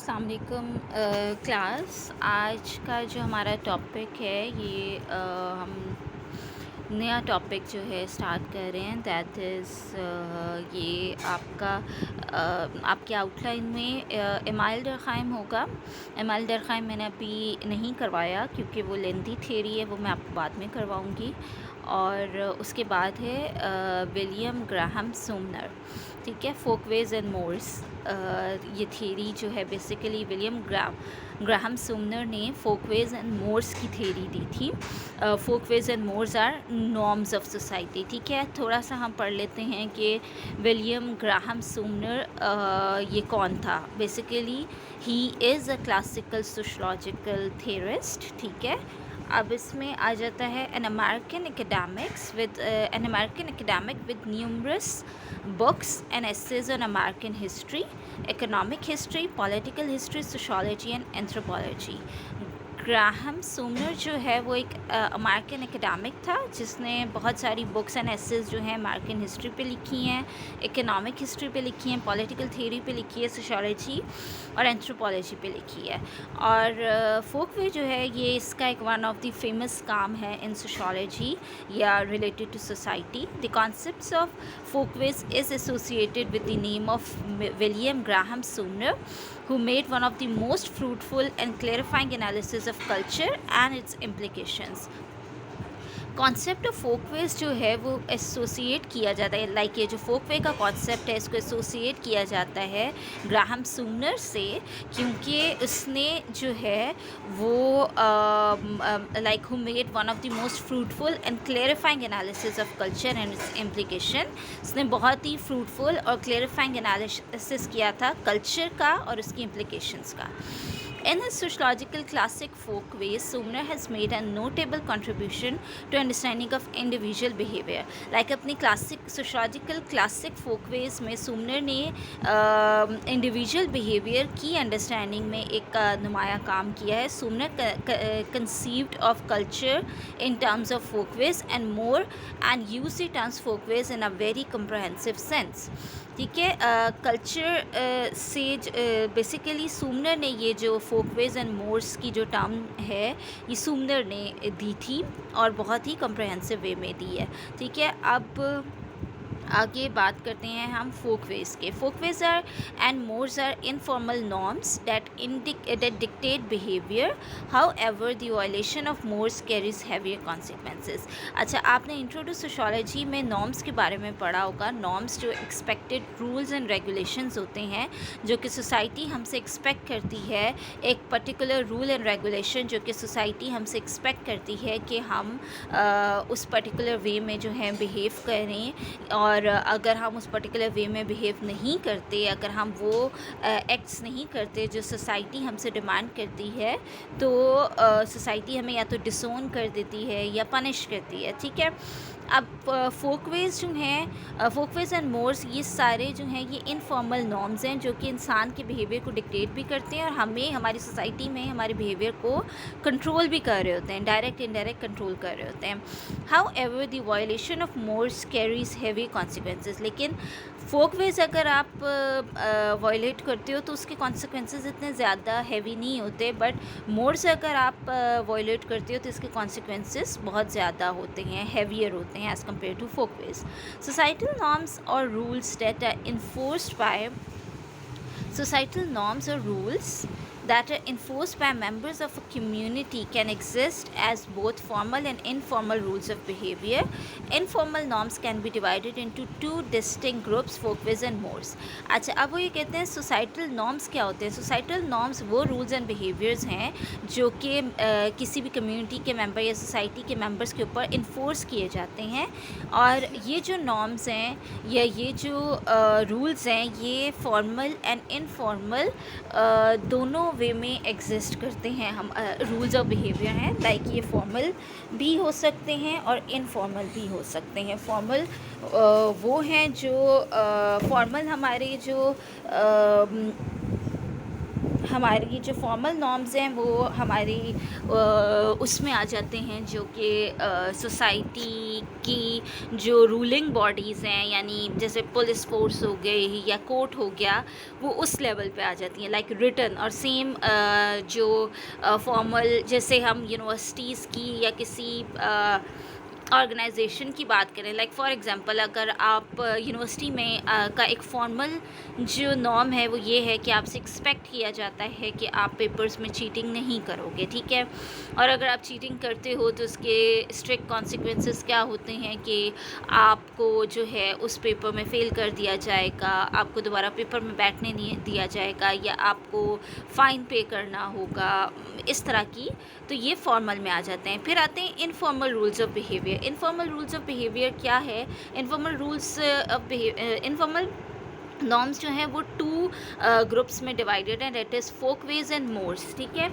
अस्सलाम वालेकुम क्लास। आज का जो हमारा टॉपिक है ये हम नया टॉपिक जो है स्टार्ट कर रहे हैं, दैट इज़ ये आपका आपके आउटलाइन में एमाइल डरखाइम होगा। एमाइल डरखाइम मैंने अभी नहीं करवाया क्योंकि वो लेंथी थ्योरी है, वो मैं आपको बाद में करवाऊँगी। और उसके बाद है विलियम ग्राहम सूमनर, ठीक है, फोकवेज एंड मोर्स। ये थ्योरी जो है बेसिकली विलियम ग्राहम सूमनर ने फोकवेज एंड मोर्स की थ्योरी दी थी। Folkways and mores are norms of society, ठीक है। थोड़ा सा हम पढ़ लेते हैं कि विलियम ग्राहम सूमनर ये कौन था। Basically he is a classical sociological theorist, ठीक है। अब इसमें आ जाता है an American academic with numerous books and essays on American history, economic history, political history, sociology and anthropology. Graham Sumner जो है वो एक अमेरिकन एकेडमिक था जिसने बहुत सारी बुक्स एंड एसेज जो हैं अमेरिकन हिस्ट्री पे लिखी हैं, इकोनॉमिक हिस्ट्री पे लिखी हैं, पॉलिटिकल थ्योरी पे लिखी है, सोशोलॉजी और एंथ्रोपोलॉजी पे लिखी है। और फोकवे जो है ये इसका एक वन ऑफ द फेमस काम है इन सोशोलॉजी या related to society. The concepts of folkways is associated with the name of William Graham Sumner, who made one of the most fruitful and clarifying analysis of culture and its implications. Concept of Folkways जो है वो associate किया जाता है, like ये जो फोकवे का concept है इसको एसोसिएट किया जाता है ग्राहम सूमनर से, क्योंकि उसने जो है वो like who made one of the most fruitful and clarifying analysis of culture and it's implication. उसने बहुत ही फ्रूटफुल और क्लेरिफाइंग एनालिसिस किया था कल्चर का और उसकी इम्प्लीकेशंस का। In his sociological classic Folkways, Sumner has made a notable contribution to understanding of individual behavior. Like अपनी classic sociological classic Folkways में Sumner ने individual behavior की understanding में एक नुमाया काम किया है। Sumner conceived of culture in terms of Folkways and more and used the terms Folkways in a very comprehensive sense. ठीक है, कल्चर से बेसिकली सूमनर ने ये जो फोकवेज एंड मोर्स की जो टर्म है ये सूमनर ने दी थी और बहुत ही कम्प्रहेंसिव वे में दी है, ठीक है। अब आगे बात करते हैं हम फोकवेज के। Folkways are and mores are informal norms that dictate behaviour, however the violation of mores carries heavier consequences. अच्छा, आपने इंट्रोड्यूस सोशोलॉजी में नॉर्म्स के बारे में पढ़ा होगा। नॉर्म्स जो एक्सपेक्टेड रूल्स एंड रेगुलेशंस होते हैं जो कि सोसाइटी हमसे एक्सपेक्ट करती है, एक पर्टिकुलर रूल एंड रेगुलेशन जो कि सोसाइटी हमसे एक्सपेक्ट करती है कि हम उस पर्टिकुलर वे में जो है बिहेव करें, और अगर हम उस पर्टिकुलर वे में बिहेव नहीं करते, अगर हम वो एक्ट्स नहीं करते जो सोसाइटी हमसे डिमांड करती है, तो सोसाइटी हमें या तो डिसोन कर देती है या पनिश करती है, ठीक है। अब फोकवेज जो हैं, फोकवेज एंड मोर्स, ये सारे जो हैं ये इनफॉर्मल नॉर्म्स हैं जो कि इंसान के बिहेवियर को डिक्टेट भी करते हैं और हमें हमारी सोसाइटी में हमारे बिहेवियर को कंट्रोल भी कर रहे होते हैं, डायरेक्ट इनडायरेक्ट कंट्रोल कर रहे होते हैं। However the violation of mores carries heavy consequences. लेकिन फोकवेज अगर आप वायलेट करते हो तो उसके कॉन्सिक्वेंसेज इतने ज़्यादा हैवी नहीं होते, बट मोर्स अगर आप वायलेट करते हो तो इसके कॉन्सिक्वेंसेज बहुत ज़्यादा होते हैं, हैवियर होते हैं as compared to folkways. Societal norms और rules that are enforced by societal norms or rules that are enforced by members of a community can exist as both formal and informal rules of behavior. Informal norms can be divided into two distinct groups, folkways and mores. अच्छा, अब वो ये कहते हैं societal norms क्या होते हैं। societal norms वो rules and behaviors हैं जो कि किसी भी community के member या society के members के ऊपर enforce किए जाते हैं, और ये जो norms हैं या ये जो rules हैं ये formal and informal दोनों वे में एग्जिस्ट करते हैं। हम रूल्स ऑफ बिहेवियर हैं, लाइक ये फॉर्मल भी हो सकते हैं और इनफॉर्मल भी हो सकते हैं। फॉर्मल वो हैं जो फॉर्मल हमारे जो हमारी जो फॉर्मल नॉर्म्स हैं वो हमारी उसमें आ जाते हैं जो कि सोसाइटी की जो रूलिंग बॉडीज़ हैं, यानी जैसे पुलिस फोर्स हो गई या कोर्ट हो गया, वो उस लेवल पे आ जाती हैं, लाइक रिटन। और सेम जो फॉर्मल, जैसे हम यूनिवर्सिटीज़ की या किसी ऑर्गेनाइजेशन की बात करें, लाइक फॉर एग्जांपल अगर आप यूनिवर्सिटी में का एक फॉर्मल जो नॉर्म है वो ये है कि आपसे एक्सपेक्ट किया जाता है कि आप पेपर्स में चीटिंग नहीं करोगे, ठीक है। और अगर आप चीटिंग करते हो तो उसके स्ट्रिक्ट कॉन्सिक्वेंसेस क्या होते हैं कि आपको जो है उस पेपर में फ़ेल कर दिया जाएगा, आपको दोबारा पेपर में बैठने नहीं दिया जाएगा, या आपको फ़ाइन पे करना होगा, इस तरह की। तो ये फॉर्मल में आ जाते हैं। फिर आते हैं informal rules of behaviour. Informal rules of behaviour क्या है? इनफॉर्मल नॉर्म्स जो हैं वो टू ग्रुप्स में डिवाइडेड हैं, that is folkways and mores, ठीक है।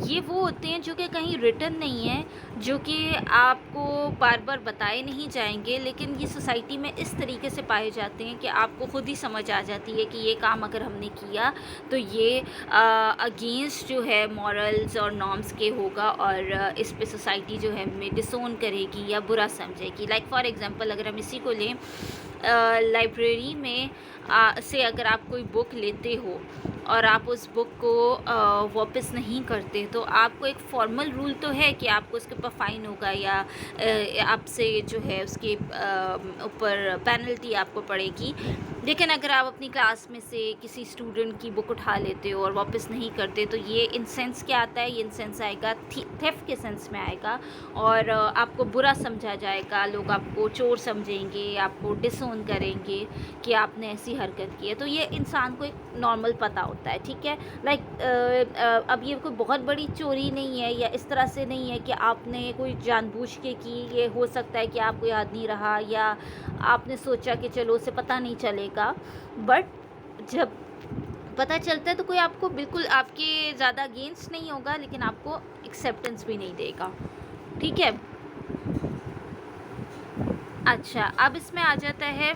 ये वो होते हैं जो कि कहीं रिटन नहीं है, जो कि आपको बार बार बताए नहीं जाएंगे, लेकिन ये सोसाइटी में इस तरीके से पाए जाते हैं कि आपको खुद ही समझ आ जाती है कि ये काम अगर हमने किया तो ये अगेंस्ट जो है मॉरल्स और नॉर्म्स के होगा, और इस पे सोसाइटी जो है हमें डिसोन करेगी या बुरा समझेगी। लाइक फॉर एग्जांपल अगर हम इसी को लें, लाइब्रेरी में से अगर आप कोई बुक लेते हो और आप उस बुक को वापस नहीं करते, तो आपको एक फॉर्मल रूल तो है कि आपको उसके ऊपर फ़ाइन होगा, या आपसे जो है उसके ऊपर पेनल्टी आपको पड़ेगी। लेकिन अगर आप अपनी क्लास में से किसी स्टूडेंट की बुक उठा लेते हो और वापस नहीं करते, तो ये इन सेंस क्या आता है? ये इन सेंस आएगा थेफ्ट के सेंस में आएगा, और आपको बुरा समझा जाएगा, लोग आपको चोर समझेंगे, आपको डिसोन करेंगे कि आपने ऐसी हरकत की है। तो ये इंसान को एक नॉर्मल पता होता है, ठीक है। लाइक अब ये कोई बहुत बड़ी चोरी नहीं है, या इस तरह से नहीं है कि आपने कोई जानबूझ के की। ये हो सकता है कि आपको याद नहीं रहा, या आपने सोचा कि चलो उसे पता नहीं चलेगा, बट जब पता चलता है तो कोई आपको बिल्कुल आपके ज़्यादा अगेंस्ट नहीं होगा, लेकिन आपको एक्सेप्टेंस भी नहीं देगा, ठीक है। अच्छा, अब इसमें आ जाता है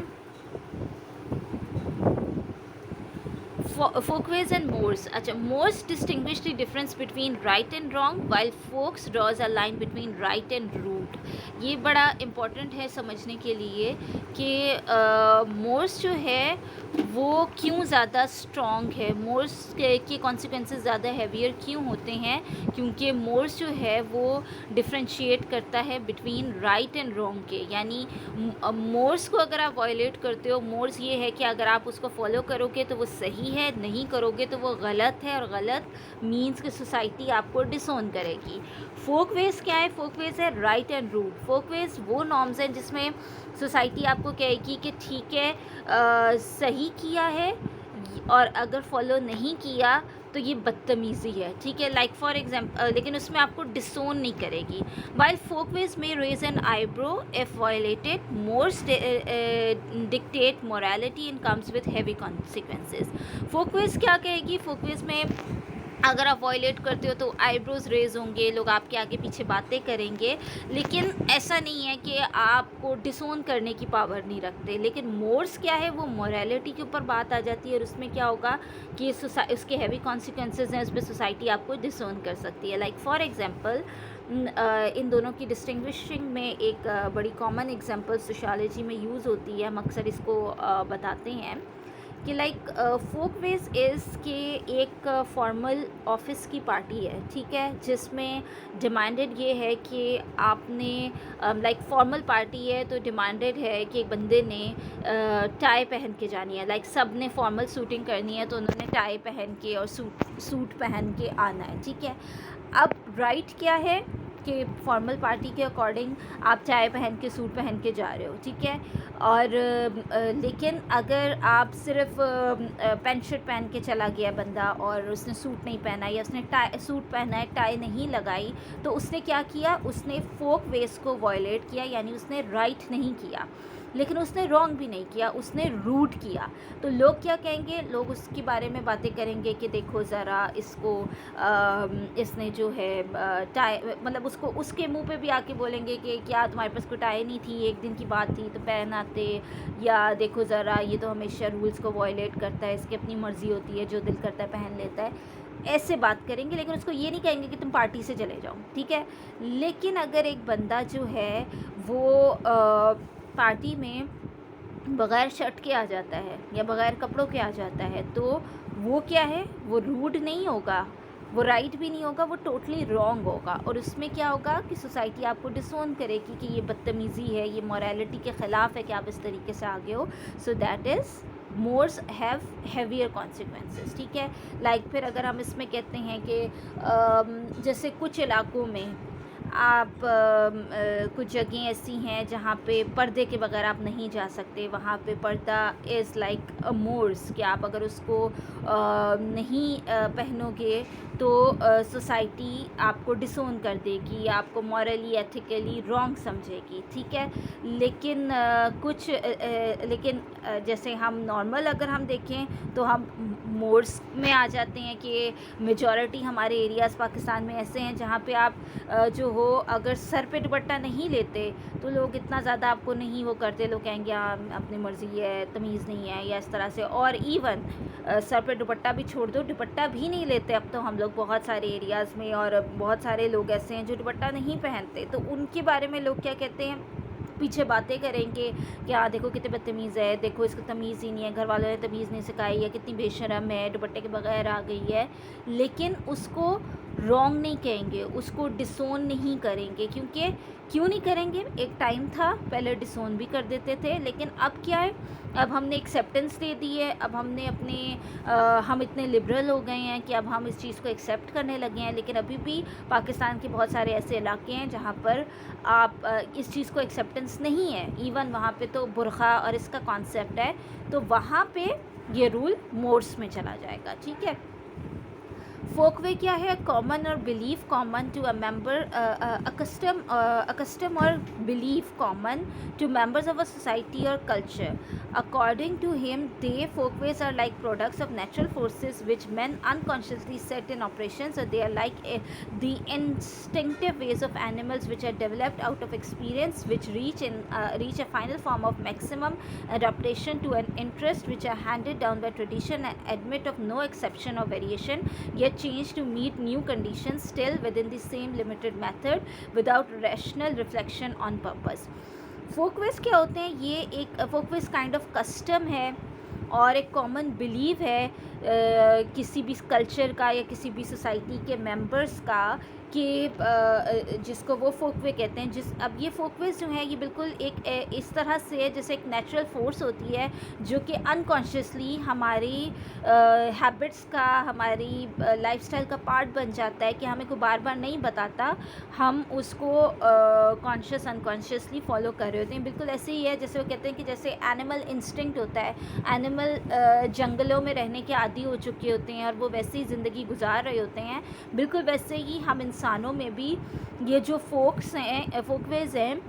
folkways and Moors. अच्छा, Moors distinguish the difference between right and wrong, while folks draws a line between right and rude. ये बड़ा इम्पोर्टेंट है समझने के लिए कि मोर्स जो है वो क्यों ज़्यादा स्ट्रॉन्ग है, मोर्स के कॉन्सिक्वेंसेस ज़्यादा हैवियर क्यों होते हैं, क्योंकि मोर्स जो है वो डिफ्रेंशिएट करता है बिटवीन राइट एंड रॉन्ग के। यानी मोर्स को अगर आप वायलेट करते हो, मोर्स ये है कि अगर आप उसको फॉलो करोगे तो वो सही है, नहीं करोगे तो वो गलत है, और गलत मीन्स कि सोसाइटी आपको डिसोन करेगी। फोकवेज क्या है? फोकवेज है राइट एंड रूट। फोकवेज वो नॉर्म्स हैं जिसमें सोसाइटी आपको कहेगी कि ठीक है, सही किया है, और अगर फॉलो नहीं किया तो ये बदतमीज़ी है, ठीक है। लाइक फॉर एग्जाम्पल, लेकिन उसमें आपको डिसोन नहीं करेगी। वाइल फोकवेज में raise an eyebrow if violated, mores dictate morality and comes with heavy consequences. Folkways क्या कहेगी? फोकवेज में अगर आप वायलेट करते हो तो आईब्रोज रेज होंगे, लोग आपके आगे पीछे बातें करेंगे, लेकिन ऐसा नहीं है कि आपको डिसोन करने की पावर नहीं रखते। लेकिन मोर्स क्या है? वो मोरालिटी के ऊपर बात आ जाती है, और उसमें क्या होगा कि उसके हैवी कॉन्सिक्वेंसेस हैं, उस पर सोसाइटी आपको डिसोन कर सकती है। लाइक फॉर एग्जांपल, इन दोनों की डिस्टिंग्विशिंग में एक बड़ी कॉमन एग्जांपल सोशियोलॉजी में यूज़ होती है, हम अक्सर इसको बताते हैं कि लाइक फोकवेज इज़ के एक फॉर्मल ऑफिस की पार्टी है, ठीक है, जिसमें डिमांडेड ये है कि आपने लाइक फॉर्मल पार्टी है तो डिमांडेड है कि एक बंदे ने टाई पहन के जानी है। लाइक सब ने फॉर्मल सूटिंग करनी है तो उन्होंने टाई पहन के और सूट पहन के आना है, ठीक है। अब राइट क्या है कि फॉर्मल पार्टी के अकॉर्डिंग आप टाई पहन के सूट पहन के जा रहे हो, ठीक है। और लेकिन अगर आप सिर्फ पैंट शर्ट पहन के चला गया बंदा और उसने सूट नहीं पहना, या उसने सूट पहना है टाई नहीं लगाई, तो उसने क्या किया? उसने फोक वेज को वायलेट किया, यानी उसने राइट नहीं किया। लेकिन उसने रॉन्ग भी नहीं किया, उसने रूड किया। तो लोग क्या कहेंगे, लोग उसके बारे में बातें करेंगे कि देखो ज़रा इसको इसने जो है टाई, मतलब उसको उसके मुंह पे भी आके बोलेंगे कि क्या तुम्हारे पास कोई टाई नहीं थी, एक दिन की बात थी तो पहन आते, या देखो ज़रा ये तो हमेशा रूल्स को वॉयलेट करता है, इसकी अपनी मर्ज़ी होती है, जो दिल करता है पहन लेता है। ऐसे बात करेंगे, लेकिन उसको ये नहीं कहेंगे कि तुम पार्टी से चले जाओ, ठीक है। लेकिन अगर एक बंदा जो है वो पार्टी में बग़ैर शर्ट के आ जाता है या बग़ैर कपड़ों के आ जाता है, तो वो क्या है, वो रूड नहीं होगा, वो राइट भी नहीं होगा, वो टोटली रॉन्ग होगा। और उसमें क्या होगा कि सोसाइटी आपको डिसोन करेगी कि ये बदतमीज़ी है, ये मॉरलिटी के ख़िलाफ़ है कि आप इस तरीके से आगे हो। So that is mores have heavier consequences, ठीक है। लाइक फिर अगर हम इसमें कहते हैं कि जैसे कुछ इलाकों में आप कुछ जगह ऐसी हैं जहाँ पे पर्दे के बगैर आप नहीं जा सकते, वहाँ पे पर्दा इज़ लाइक अ मोर्स, कि आप अगर उसको नहीं पहनोगे तो सोसाइटी आपको डिसोन कर देगी, आपको मॉरली एथिकली रॉन्ग समझेगी, ठीक है। लेकिन लेकिन जैसे हम नॉर्मल अगर हम देखें तो हम मोर्स में आ जाते हैं कि मेजॉरिटी हमारे एरियाज़ पाकिस्तान में ऐसे हैं जहाँ पे आप जो हो अगर सर पे दुपट्टा नहीं लेते तो लोग इतना ज़्यादा आपको नहीं वो करते, लोग कहेंगे हाँ अपनी मर्ज़ी है, तमीज़ नहीं है, या इस तरह से। और इवन सर पे दुपट्टा भी छोड़ दो, दुपट्टा भी नहीं लेते अब तो हम लोग बहुत सारे एरियाज़ में, और बहुत सारे लोग ऐसे हैं जो दुपट्टा नहीं पहनते। तो उनके बारे में लोग क्या कहते हैं, पीछे बातें करेंगे कि हाँ देखो कितने बदतमीज़ है, देखो इसको तमीज़ ही नहीं है, घर वालों ने तमीज़ नहीं सिखाई है, कितनी बेशरम है, दुपट्टे के बगैर आ गई है। लेकिन उसको रॉन्ग नहीं कहेंगे, उसको डिसोन नहीं करेंगे, क्योंकि क्यों नहीं करेंगे, एक टाइम था पहले डिसोन भी कर देते थे, लेकिन अब क्या है, अब हमने एक्सेप्टेंस दे दी है, अब हमने हम इतने लिबरल हो गए हैं कि अब हम इस चीज़ को एक्सेप्ट करने लगे हैं। लेकिन अभी भी पाकिस्तान के बहुत सारे ऐसे इलाके हैं जहाँ पर आप इस चीज़ को एक्सेप्टेंस नहीं है, इवन वहाँ पे तो बुरखा और इसका कॉन्सेप्ट है, तो वहाँ पे ये रूल मोर्स में चला जाएगा, ठीक है। फोकवे क्या है, कॉमन और belief common to a member, custom और belief common to members of a society or culture. According to him, they folkways are like products of natural forces which men unconsciously set in operation. So they are like the instinctive ways of animals which are developed out of experience, which reach a final form of maximum adaptation to an interest, which are handed down by tradition and admit of no exception or variation, yet change to meet new conditions, still within the same limited method without rational reflection on purpose. Folkways क्या होते हैं, ये एक Folkways kind of custom है और एक common believe है किसी भी कल्चर का या किसी भी सोसाइटी के मेंबर्स का, कि जिसको वो फोकवे कहते हैं। अब ये फोकवेज जो हैं ये बिल्कुल एक इस तरह से है जैसे एक नेचुरल फोर्स होती है जो कि अनकॉन्शियसली हमारी हैबिट्स का, हमारी लाइफस्टाइल का पार्ट बन जाता है, कि हमें कोई बार बार नहीं बताता, हम उसको कॉन्शियस अनकॉन्शियसली फॉलो कर रहे होते हैं। बिल्कुल ऐसे ही है जैसे वो कहते हैं कि जैसे एनिमल इंस्टिंक्ट होता है, एनिमल जंगलों में रहने के आदी हो चुके होते हैं और वो वैसे ही ज़िंदगी गुजार रहे होते हैं, बिल्कुल वैसे ही हम इंसानों में भी ये जो फोकवेज हैं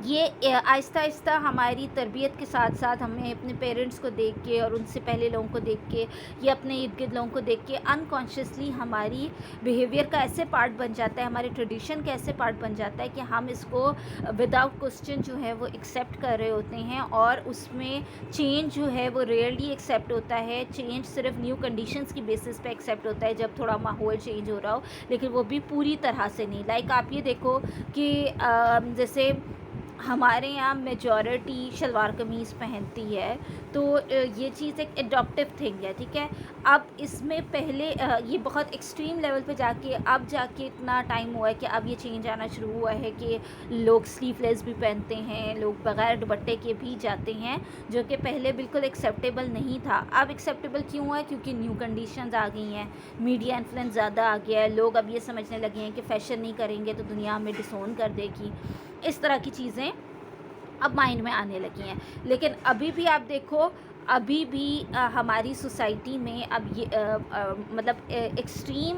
ये आहिस्ता आहिस्ता हमारी तरबियत के साथ साथ हमें अपने पेरेंट्स को देख के और उनसे पहले लोगों को देख के या अपने इर्द गिर्द लोगों को देख के अनकॉन्शियसली हमारी बिहेवियर का ऐसे पार्ट बन जाता है, हमारे ट्रेडिशन का ऐसे पार्ट बन जाता है कि हम इसको विदाउट क्वेश्चन जो है वो एक्सेप्ट कर रहे होते हैं। और उसमें चेंज जो है वो रेयरली एक्सेप्ट होता है, चेंज सिर्फ न्यू कंडीशंस की बेसिस पे एक्सेप्ट होता है जब थोड़ा माहौल चेंज हो रहा हो, लेकिन वो भी पूरी तरह से नहीं। लाइक आप ये देखो कि जैसे हमारे यहाँ मेजॉरिटी शलवार कमीज़ पहनती है, तो ये चीज़ एक एडॉप्टिव थिंग है, ठीक है। अब इसमें पहले ये बहुत एक्सट्रीम लेवल पे जाके अब जाके इतना टाइम हुआ है कि अब ये चेंज आना शुरू हुआ है कि लोग स्लीवलेस भी पहनते हैं, लोग बग़ैर दुपट्टे के भी जाते हैं, जो कि पहले बिल्कुल एक्सेप्टेबल नहीं था। अब एक्सेप्टेबल क्यों है? क्योंकि न्यू कंडीशंस आ गई हैं, मीडिया इन्फ्लुएंस ज़्यादा आ गया है, लोग अब ये समझने लगे हैं कि फ़ैशन नहीं करेंगे तो दुनिया हमें डिसोन कर देगी। इस तरह की चीज़ें अब माइंड में आने लगी हैं। लेकिन अभी भी आप देखो अभी भी हमारी सोसाइटी में अब ये मतलब एक्सट्रीम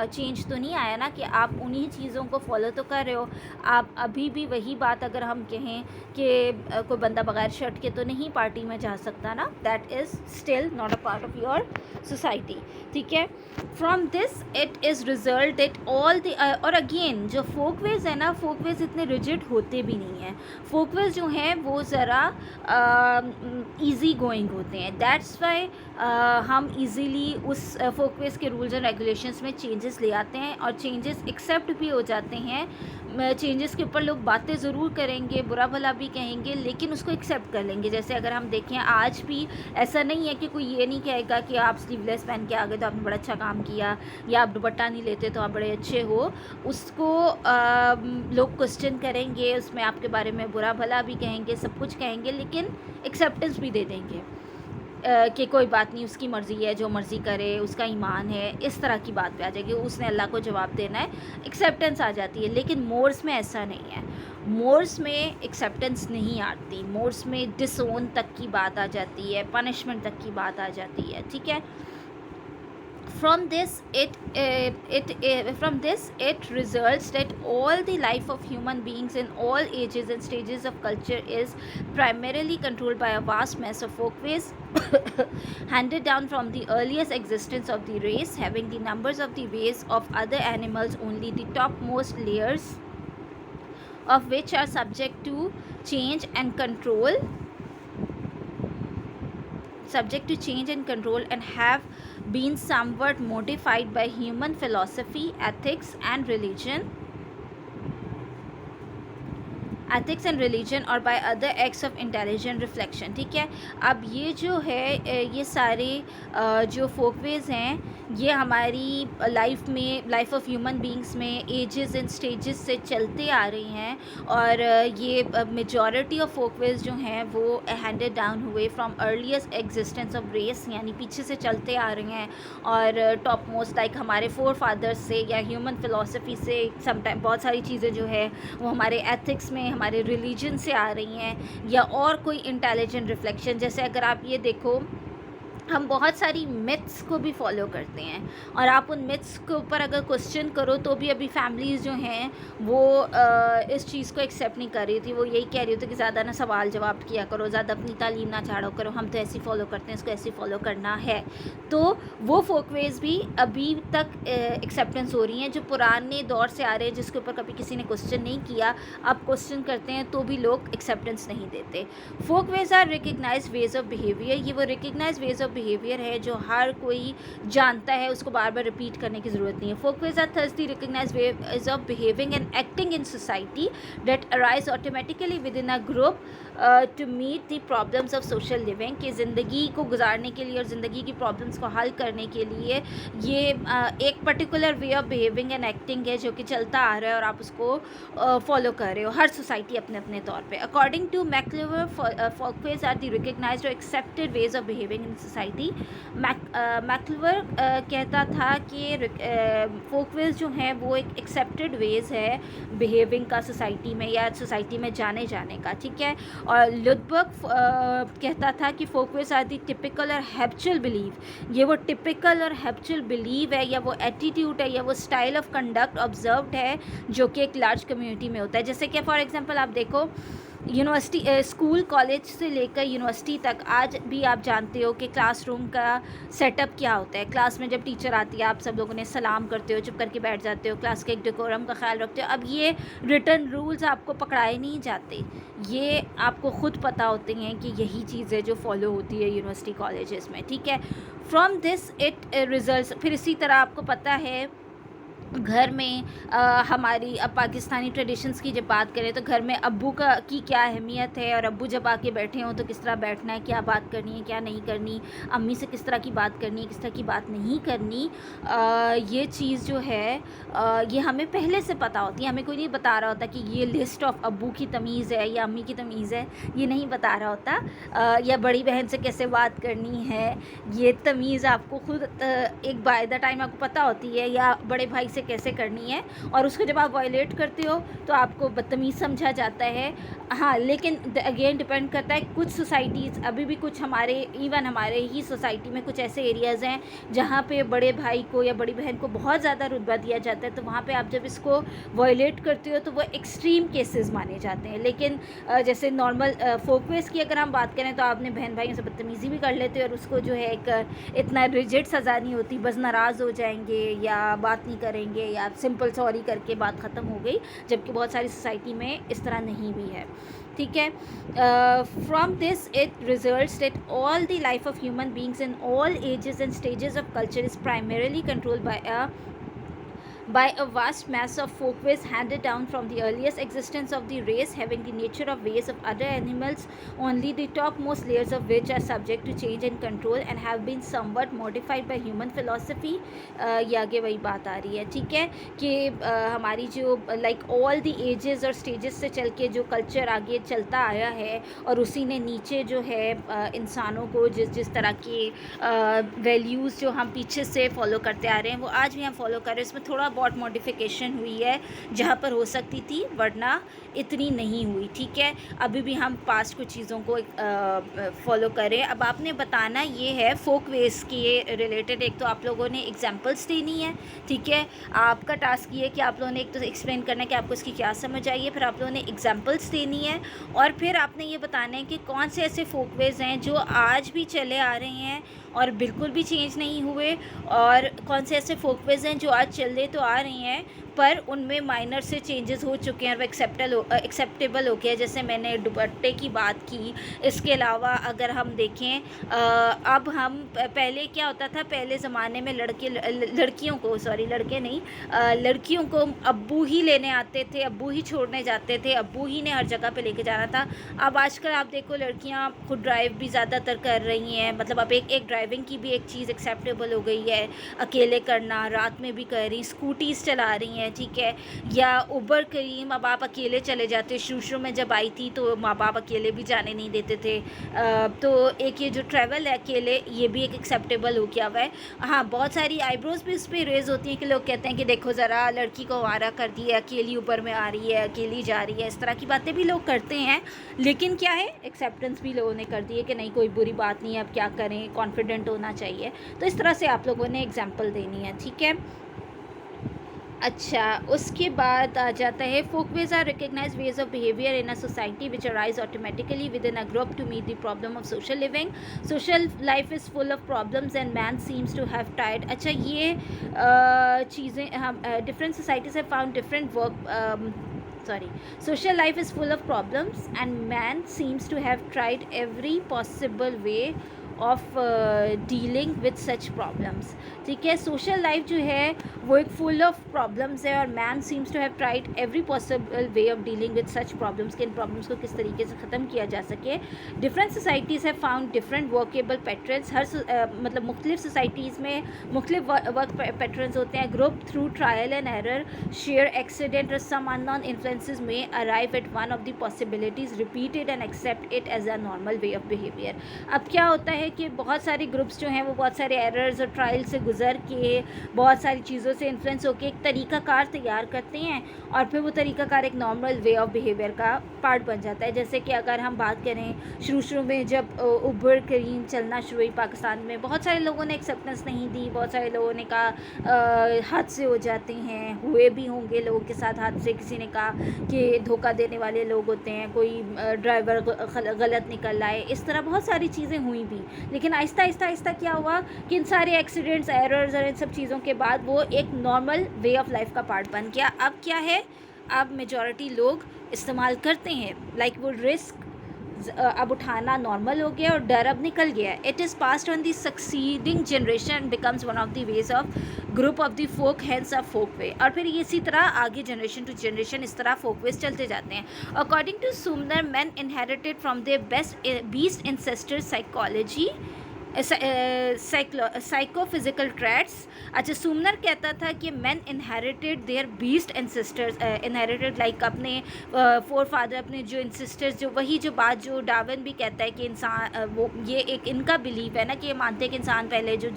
चेंज तो नहीं आया ना कि आप उन्हीं चीज़ों को फॉलो तो कर रहे हो। आप अभी भी वही बात अगर हम कहें कि कोई बंदा बगैर शर्ट के तो नहीं पार्टी में जा सकता ना, that is still not a part of your society, ठीक है। From this it is result that all the और अगेन जो फोकवेज है ना, फोकवेज इतने रिजिड होते भी नहीं हैं। फोकवेज जो हैं वो ज़रा ईज़ी गोइंग होते हैं, दैट्स वाई हम इजीली उस फोकवेज के रूल्स एंड रेगुलेशंस में चेंजेस ले आते हैं और चेंजेस एक्सेप्ट भी हो जाते हैं। चेंजेस के ऊपर लोग बातें ज़रूर करेंगे, बुरा भला भी कहेंगे, लेकिन उसको एक्सेप्ट कर लेंगे। जैसे अगर हम देखें आज भी ऐसा नहीं है कि कोई ये नहीं कहेगा कि आप स्लीवलेस पहन के आ गए तो आपने बड़ा अच्छा काम किया, या आप दुपट्टा नहीं लेते तो आप बड़े अच्छे हो। उसको लोग क्वेश्चन करेंगे, उसमें आपके बारे में बुरा भला भी कहेंगे, सब कुछ कहेंगे, लेकिन एक्सेप्टेंस भी दे देंगे कि कोई बात नहीं, उसकी मर्ज़ी है, जो मर्ज़ी करे, उसका ईमान है, इस तरह की बात पे आ जाएगी। उसने अल्लाह को जवाब देना है, एक्सेप्टेंस आ जाती है। लेकिन मोर्स में ऐसा नहीं है, मोर्स में एक्सेप्टेंस नहीं आती, मोर्स में डिसोन तक की बात आ जाती है, पनिशमेंट तक की बात आ जाती है, ठीक है। From this it results that all the life of human beings in all ages and stages of culture is primarily controlled by a vast mass of folkways handed down from the earliest existence of the race, having the numbers of the ways of other animals only the topmost layers of which are subject to change and control and have been somewhat modified by human philosophy, ethics and religion और by other acts of intelligent reflection, ठीक है। अब ये जो है ये सारे जो फोकवेज हैं ये हमारी लाइफ ऑफ ह्यूमन बींग्स में एजेस एंड स्टेजेस से चलते आ रही हैं, और ये मेजॉरिटी ऑफ फोकवेज जो हैं वो हैंडेड डाउन हुए from earliest existence of race, यानी पीछे से चलते आ रहे हैं, और टॉप मोस्ट लाइक हमारे फोर फादर्स से या ह्यूमन फिलॉसफी से समटाइम बहुत सारी चीज़ें जो है वो हमारे एथिक्स में, हमारे रिलीजन से आ रही हैं, या और कोई इंटेलिजेंट रिफ्लेक्शन। जैसे अगर आप ये देखो, हम बहुत सारी मिथ्स को भी फॉलो करते हैं, और आप उन मिथ्स के ऊपर अगर क्वेश्चन करो तो भी अभी फैमिलीज़ जो हैं वो इस चीज़ को एक्सेप्ट नहीं कर रही थी। वो यही कह रही थी कि ज़्यादा ना सवाल जवाब किया करो, ज़्यादा अपनी तालीम ना झाड़ो करो, हम तो ऐसे फॉलो करते हैं, इसको ऐसे फॉलो करना है। तो वो फोकवेज भी अभी तक एक्सेप्टेंस हो रही हैं, जो पुराने दौर से आ रहे हैं, जिसके ऊपर कभी किसी ने क्वेश्चन नहीं किया, अब क्वेश्चन करते हैं तो भी लोग एक्सेप्टेंस नहीं देते। Folkways are recognize ways of behaviour, ये वो रिकग्नाइज वेज ऑफ बिहेवियर है जो हर कोई जानता है, उसको बार बार रिपीट करने की ज़रूरत नहीं है। Folkways are thus the recognize ways of behaving and acting in society that arise automatically within a group to meet the problems of social living, कि ज़िंदगी को गुजारने के लिए और ज़िंदगी की प्रॉब्लम्स को हल करने के लिए ये एक particular way of behaving and acting है जो कि चलता आ रहा है और आप उसको फॉलो कर रहे हो, हर सोसाइटी अपने अपने तौर पे। According to MacIver, folkways are the recognised और accepted ways of behaving in society. MacIver कहता था कि फोकवेज जो हैं वो एक एक्सेप्टेड वेज है बिहेविंग का सोसाइटी में, या सोसाइटी में जाने का, ठीक है। और लुडबर्ग कहता था कि फोकवेज आर दी टिपिकल और हैबिचुअल बिलीव, ये वो टिपिकल और हैबिचुअल बिलीव है, या वो एटीट्यूड है, या वो स्टाइल ऑफ कंडक्ट ऑब्जर्व्ड है जो कि एक लार्ज कम्युनिटी में होता है। जैसे कि फॉर एग्जांपल आप देखो, यूनिवर्सिटी, स्कूल, कॉलेज से लेकर यूनिवर्सिटी तक आज भी आप जानते हो कि क्लासरूम का सेटअप क्या होता है। क्लास में जब टीचर आती है आप सब लोगों ने सलाम करते हो, चुप करके बैठ जाते हो, क्लास के एक डेकोरम का ख्याल रखते हो। अब ये रिटन रूल्स आपको पकड़ाए नहीं जाते, ये आपको ख़ुद पता होते हैं कि यही चीज़ें जो फॉलो होती है यूनिवर्सिटी कॉलेजेस में, ठीक है। फ्रॉम दिस इट रिजल्ट्स, फिर इसी तरह आपको पता है घर में हमारी अब पाकिस्तानी ट्रेडिशंस की जब बात करें तो घर में अब्बू की क्या अहमियत है, और अब्बू जब आके बैठे हों तो किस तरह बैठना है, क्या बात करनी है, क्या नहीं करनी, अम्मी से किस तरह की बात करनी है, किस तरह की बात नहीं करनी। ये चीज़ जो है ये हमें पहले से पता होती है, हमें कोई नहीं बता रहा होता कि ये लिस्ट ऑफ अब्बू की तमीज़ है या अम्मी की तमीज़ है, ये नहीं बता रहा होता। या बड़ी बहन से कैसे बात करनी है, ये तमीज़ आपको खुद एक बाय द टाइम आपको पता होती है, या बड़े भाई से कैसे करनी है, और उसको जब आप वायलेट करते हो तो आपको बदतमीज़ समझा जाता है। हाँ, लेकिन अगेन डिपेंड करता है, कुछ सोसाइटीज़ अभी भी, कुछ हमारे इवन हमारे ही सोसाइटी में कुछ ऐसे एरियाज़ हैं जहाँ पे बड़े भाई को या बड़ी बहन को बहुत ज़्यादा रुतबा दिया जाता है, तो वहाँ पे आप जब इसको वायलेट करते हो तो वो एक्सट्रीम केसेस माने जाते हैं। लेकिन जैसे नॉर्मल फोकवेज की अगर हम बात करें तो आपने बहन भाइयों से बदतमीज़ी भी कर लेते हो और उसको जो है एक इतना रिजिड सज़ा नहीं होती, बस नाराज़ हो जाएंगे या बात नहीं करेंगे या सिंपल सॉरी करके बात ख़त्म हो गई, जबकि बहुत सारी सोसाइटी में इस तरह नहीं भी है। ठीक है, from this it results that all the life of human beings in all ages and stages of culture is primarily controlled by a vast mass of folkways handed down from the earliest existence of the race, having the nature of ways of other animals, only the topmost layers of which are subject to change and control and have been somewhat modified by human philosophy। ये आगे वही बात आ रही है, ठीक है, कि हमारी जो लाइक ऑल द एजेस और स्टेजेस से चल के जो कल्चर आगे चलता आया है और उसी ने नीचे जो है इंसानों को जिस तरह के वैल्यूज़ जो हम पीछे से फॉलो करते आ रहे हैं वो आज भी हम फॉलो कर रहे हैं। इसमें थोड़ा बहुत मॉडिफिकेशन हुई है जहाँ पर हो सकती थी, वरना इतनी नहीं हुई। ठीक है, अभी भी हम पास्ट कुछ चीज़ों को फॉलो करें। अब आपने बताना ये है फोक वेज के रिलेटेड, एक तो आप लोगों ने एग्जांपल्स देनी है। ठीक है, आपका टास्क ये है कि आप लोगों ने एक तो एक्सप्लेन करना है कि आपको इसकी क्या समझ आई है, फिर आप लोगों ने एग्जांपल्स देनी है, और फिर आपने ये बताना है कि कौन से ऐसे फोक वेज हैं जो आज भी चले आ रहे हैं और बिल्कुल भी चेंज नहीं हुए, और कौन से ऐसे फोकवेज हैं जो आज चल तो आ रही हैं पर उनमें माइनर से चेंजेस हो चुके हैं और वो एक्सेप्टेबल हो गया। जैसे मैंने दुपट्टे की बात की, इसके अलावा अगर हम देखें अब हम पहले क्या होता था, पहले ज़माने में लड़कियों को अब्बू ही लेने आते थे, अब्बू ही छोड़ने जाते थे, अब्बू ही ने हर जगह पे लेके जाना था। अब आजकल आप देखो लड़कियां खुद ड्राइव भी ज़्यादातर कर रही हैं, मतलब अब एक ड्राइविंग की भी एक चीज़ एक्सेप्टेबल हो गई है, अकेले करना, रात में भी कर रही, स्कूटीज़ चला रही हैं। ठीक है, या उबर करीम, अब आप अकेले चले जाते। शुरू में जब आई थी तो माँ बाप अकेले भी जाने नहीं देते थे, तो एक ये जो ट्रैवल है अकेले, ये भी एक एक्सेप्टेबल हो गया हुआ है। हाँ, बहुत सारी आईब्रोज भी इस पर रेज होती हैं कि लोग कहते हैं कि देखो ज़रा लड़की को आवारा कर दिया, अकेली ऊपर में आ रही है, अकेली जा रही है, इस तरह की बातें भी लोग करते हैं। लेकिन क्या है, एक्सेप्टेंस भी लोगों ने कर दी है कि नहीं कोई बुरी बात नहीं है, अब क्या करें, कॉन्फिडेंट होना चाहिए। तो इस तरह से आप लोगों ने एग्जाम्पल देनी है। ठीक है, अच्छा, उसके बाद आ जाता है folkways are recognize ways of behaviour in a society which arise automatically within a group to meet the problem of social living. Social life is full of problems and man seems to have टाइड। अच्छा, ये चीज़ें हम different societies have found different social life is full of problems and man seems to have tried every possible way of dealing with such problems. ठीक है, social life जो है वो एक फुल ऑफ प्रॉब्लम्स है और man seems to have tried every possible way of dealing with such problems, कि इन प्रॉब्लम्स को किस तरीके से ख़त्म किया जा सके। Different societies have found different workable patterns. मतलब मुख्तलिफ सोसाइटीज़ में मुख्तलिफ वर्क पैटर्न्स होते हैं। Group through trial and error, sheer accident और सम अननोन इन्फ्लुएंसेस में arrive at one of the possibilities, repeated and accept it as a normal way of behaviour. अब क्या होता है कि बहुत सारे ग्रुप्स जो हैं वो बहुत सारे एरर्स और ट्रायल से गुजर के, बहुत सारी चीज़ों से इन्फ्लुएंस होकर एक तरीक़ाकार तैयार करते हैं और फिर वो तरीक़ाकार एक नॉर्मल वे ऑफ बिहेवियर का पार्ट बन जाता है। जैसे कि अगर हम बात करें शुरू में जब उबर करीम चलना शुरू हुई पाकिस्तान में, बहुत सारे लोगों ने एक्सेप्टेंस नहीं दी, बहुत सारे लोगों ने कहा हादसे हो जाते हैं, हुए भी होंगे लोगों के साथ हादसे। किसी ने कहा कि धोखा देने वाले लोग होते हैं, कोई ड्राइवर गलत निकल आए, इस तरह बहुत सारी चीज़ें हुई भी। लेकिन आहिस्ता क्या हुआ कि इन सारे एक्सीडेंट्स, एरर्स और इन सब चीज़ों के बाद वो एक नॉर्मल वे ऑफ लाइफ का पार्ट बन गया। अब क्या है, अब मेजॉरिटी लोग इस्तेमाल करते हैं, लाइक वो रिस्क अब उठाना नॉर्मल हो गया और डर अब निकल गया। It is passed on the succeeding generation, becomes one of the ways of group of the folk, hence a folk way. और फिर इसी तरह आगे जनरेशन टू जनरेशन इस तरह फोक वेज चलते जाते हैं। According to Sumner, man inherited from their best beast ancestor psychology psychophysical traits. अच्छा, सुमनर कहता था कि man inherited their beast ancestors, inherited like अपने फोर फादर, अपने जो एंसेस्टर्स, जो वही जो बात जो डार्विन भी कहता है कि इंसान वो ये एक इनका बिलीव है ना कि ये मानते हैं कि इंसान पहले जो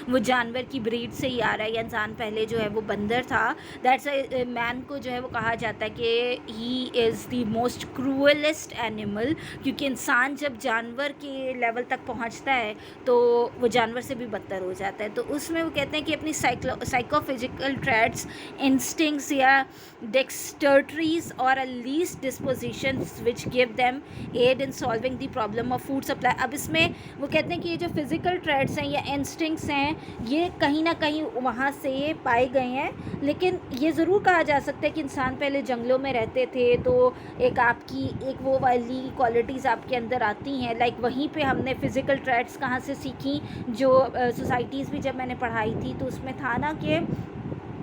वो जानवर की ब्रीड से ही आ रहा है, या इंसान पहले जो है वो बंदर था। दैट्स मैन को जो है वो कहा जाता है कि he is the most cruelest animal, क्योंकि इंसान जब जानवर के लेवल तक पहुंचता है तो वो जानवर से भी बदतर हो जाता है। तो उसमें वो कहते हैं कि अपनी साइकोफिजिकल ट्रेट्स, इंस्टिंक्ट्स या डेक्सटर्टरीज और least dispositions which give them aid in solving the problem of food supply. अब इसमें वो कहते हैं कि ये जो फिजिकल ट्रेट्स हैं या इंस्टिंक्ट्स हैं, ये कहीं ना कहीं वहाँ से पाए गए हैं, लेकिन ये ज़रूर कहा जा सकता है कि इंसान पहले जंगलों में रहते थे तो एक आपकी एक वो वाली क्वालिटीज़ आपके अंदर आती हैं। लाइक वहीं पे हमने फ़िज़िकल ट्रेट्स कहाँ से सीखी, जो सोसाइटीज़ भी जब मैंने पढ़ाई थी तो उसमें था ना कि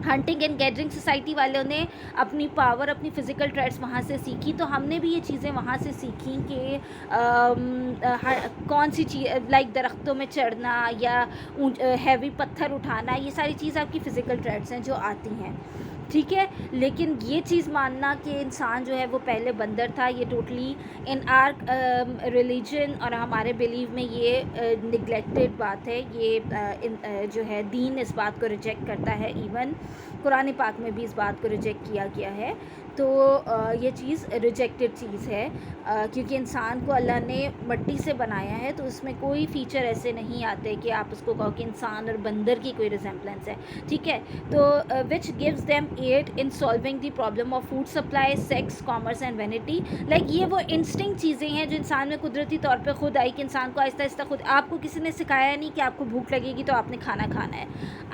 हंटिंग एंड गैदरिंग सोसाइटी वालों ने अपनी पावर, अपनी फ़िज़िकल ट्रेट्स वहाँ से सीखी। तो हमने भी ये चीज़ें वहाँ से सीखी कि कौन सी चीज़ लाइक दरख्तों में चढ़ना या हैवी पत्थर उठाना, ये सारी चीज़ आपकी फ़िज़िकल ट्रेट्स हैं जो आती हैं, ठीक है। लेकिन ये चीज़ मानना कि इंसान जो है वो पहले बंदर था, ये टोटली इन आर रिलीजन और हमारे बिलीव में ये निगलेक्टेड बात है। ये जो है दीन इस बात को रिजेक्ट करता है, इवन कुरान पाक में भी इस बात को रिजेक्ट किया गया है। तो ये चीज़ रिजेक्टेड चीज़ है, क्योंकि इंसान को अल्लाह ने मिट्टी से बनाया है, तो उसमें कोई फ़ीचर ऐसे नहीं आते कि आप उसको कहो कि इंसान और बंदर की कोई रिजेम्बलेंस है, ठीक है। तो which gives them aid in solving the problem of food supply, sex, commerce and vanity. Like ये वो इंस्टिंक्ट चीज़ें हैं जो इंसान में कुदरती तौर पे खुद आई, कि इंसान को आहिस्ता आहिस्ता खुद, आपको किसी ने सिखाया नहीं कि आपको भूख लगेगी तो आपने खाना खाना है,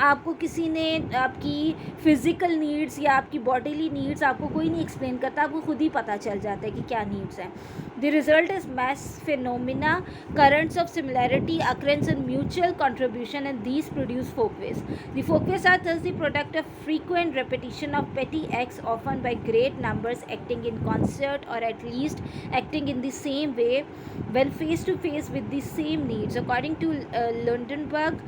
आपको किसी ने आपकी फ़िज़िकल नीड्स या आपकी बॉडीली नीड्स आपको कोई नहीं एक्सप्लेन करता, आपको खुद ही पता चल जाता है कि क्या नीड्स हैं। The result is mass phenomena, currents of similarity, occurrence and mutual contribution, and these produce folkways. The folkways are thus the product of frequent repetition of petty acts, often by great numbers acting in concert or at least acting in the same way when face to face with the same needs. According to Lundenberg,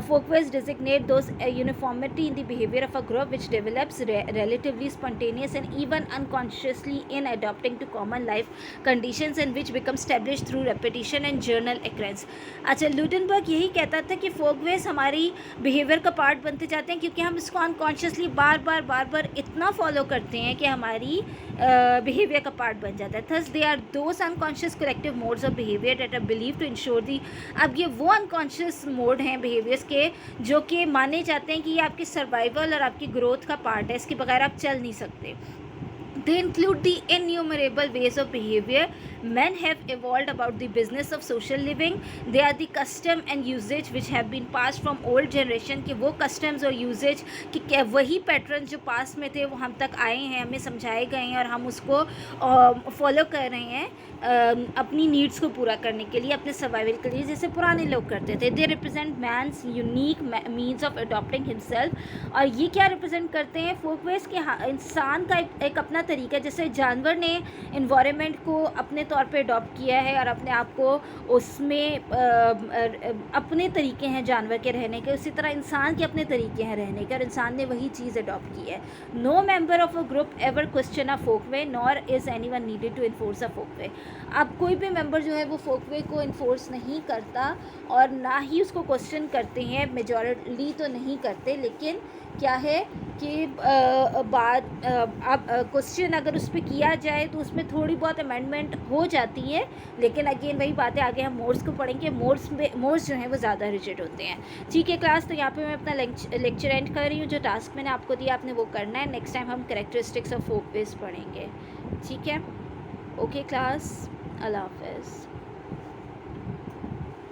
folkways designate those uniformity in the behavior of a group which develops relatively spontaneous and even unconsciously in adapting to common life conditions and which become established through repetition and journal occurrence. अच्छा, लूटनबर्ग यही कहता था कि Folkways हमारी behaviour का part बनते जाते हैं, क्योंकि हम इसको अनकॉन्शियसली बार बार इतना फॉलो करते हैं कि हमारी बिहेवियर का पार्ट बन जाता है। Thus they are those unconscious collective modes of behaviour that are believe to insure the. अब ये वो अनकॉन्शियस मोड हैं बिहेवियर्स के जो कि माने जाते हैं कि ये आपकी सर्वाइवल और आपकी ग्रोथ का पार्ट है, इसके बगैर आप चल नहीं सकते। They include the innumerable ways of behavior men have evolved about the business of social living. They are the custom and usage which have been passed from old generation, कि वो customs और usage कि क्या वही pattern जो पास में थे वो हम तक आए हैं, हमें समझाए गए हैं और हम उसको फॉलो कर रहे हैं अपनी नीड्स को पूरा करने के लिए, अपने सर्वाइवल के लिए, जैसे पुराने लोग करते थे। They represent man's unique means of adopting himself. और ये क्या रिप्रेजेंट करते हैं फोकवेज के, इंसान का एक अपना तरीका, जैसे जानवर ने इन्वायरमेंट को अपने तौर पे अडॉप्ट किया है और अपने आप को उसमें अपने तरीके हैं जानवर के रहने के, उसी तरह इंसान के अपने तरीके हैं रहने के और इंसान ने वही चीज़ अडॉप्ट की है। No member of a group ever question a folkway nor is anyone needed to enforce a folkway. अब कोई भी मेंबर जो है वो फोकवे को इन्फोर्स नहीं करता और ना ही उसको क्वेश्चन करते हैं, मेजॉरिटी तो नहीं करते, लेकिन क्या है कि बात अब क्वेश्चन अगर उस पर किया जाए तो उसमें थोड़ी बहुत अमेंडमेंट हो जाती है, लेकिन अगेन वही बात है, आगे हम मोड्स को पढ़ेंगे, मोड्स जो हैं वो ज़्यादा रिजिड होते हैं। ठीक है क्लास, तो यहाँ पे मैं अपना लेक्चर एंड कर रही हूँ। जो टास्क मैंने आपको दिया आपने वो करना है। नेक्स्ट टाइम हम कैरेक्टरिस्टिक्स ऑफ फोकवेज पढ़ेंगे, ठीक है। ओके क्लास, अल्लाह हाफ़िज़।